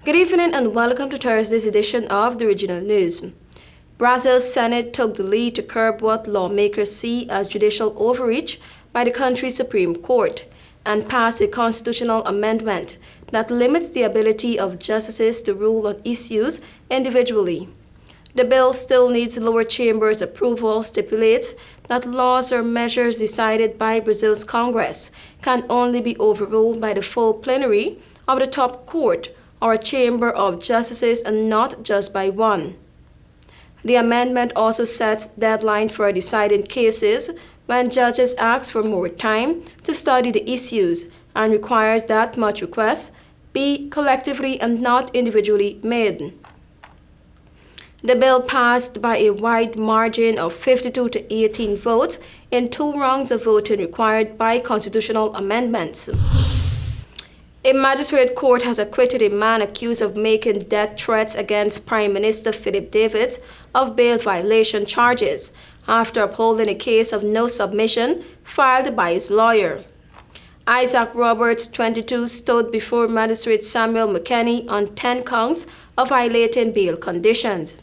Good evening and welcome to Thursday's edition of the Regional News. Brazil's Senate took the lead to curb what lawmakers see as judicial overreach by the country's Supreme Court and passed a constitutional amendment that limits the ability of justices to rule on issues individually. The bill still needs lower chamber's approval, stipulates that laws or measures decided by Brazil's Congress can only be overruled by the full plenary of the top court or a chamber of justices and not just by one. The amendment also sets deadline for deciding cases when judges ask for more time to study the issues and requires that much requests be collectively and not individually made. The bill passed by a wide margin of 52 to 18 votes in 2 rounds of voting required by constitutional amendments. A magistrate court has acquitted a man accused of making death threats against Prime Minister Philip Davids of bail violation charges after upholding a case of no submission filed by his lawyer. Isaac Roberts, 22, stood before Magistrate Samuel McKenney on 10 counts of violating bail conditions.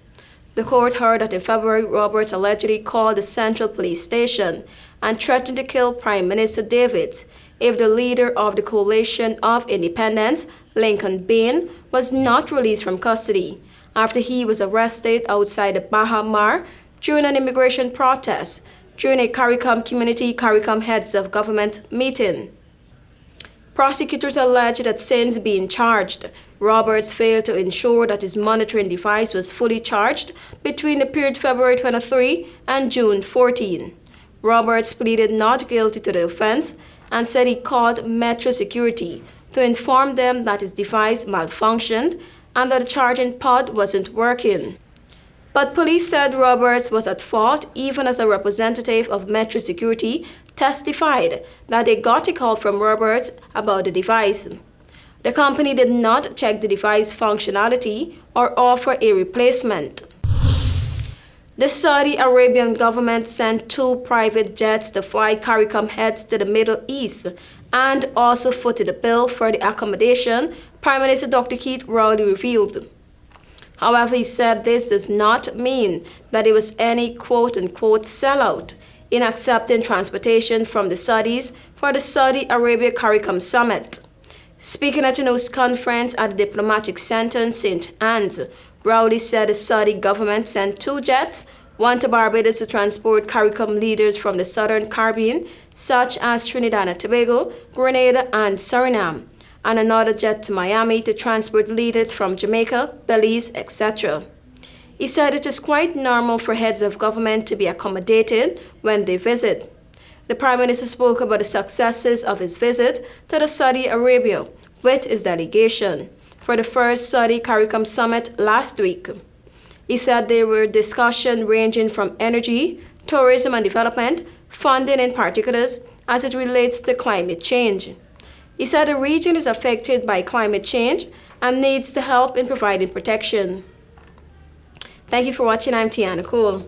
The court heard that in February, Roberts allegedly called the Central Police Station and threatened to kill Prime Minister Davids if the leader of the Coalition of Independence, Lincoln Bain, was not released from custody after he was arrested outside the Baha Mar during an immigration protest during a CARICOM heads of government meeting. Prosecutors allege that since being charged, Roberts failed to ensure that his monitoring device was fully charged between the period February 23 and June 14. Roberts pleaded not guilty to the offense and said he called Metro Security to inform them that his device malfunctioned and that the charging pod wasn't working. But police said Roberts was at fault even as a representative of Metro Security testified that they got a call from Roberts about the device. The company did not check the device functionality or offer a replacement. The Saudi Arabian government sent 2 private jets to fly CARICOM heads to the Middle East and also footed a bill for the accommodation, Prime Minister Dr. Keith Rowley revealed. However, he said this does not mean that it was any quote-unquote sellout in accepting transportation from the Saudis for the Saudi Arabia CARICOM summit. Speaking at a news conference at the Diplomatic Center in St. Anne's, Rowley said the Saudi government sent 2 jets, one to Barbados to transport CARICOM leaders from the Southern Caribbean, such as Trinidad and Tobago, Grenada, and Suriname, and another jet to Miami to transport leaders from Jamaica, Belize, etc. He said it is quite normal for heads of government to be accommodated when they visit. The Prime Minister spoke about the successes of his visit to the Saudi Arabia with his delegation for the first Saudi CARICOM summit last week. He said there were discussions ranging from energy, tourism and development, funding in particulars as it relates to climate change. He said the region is affected by climate change and needs the help in providing protection. Thank you for watching. I'm TIANA.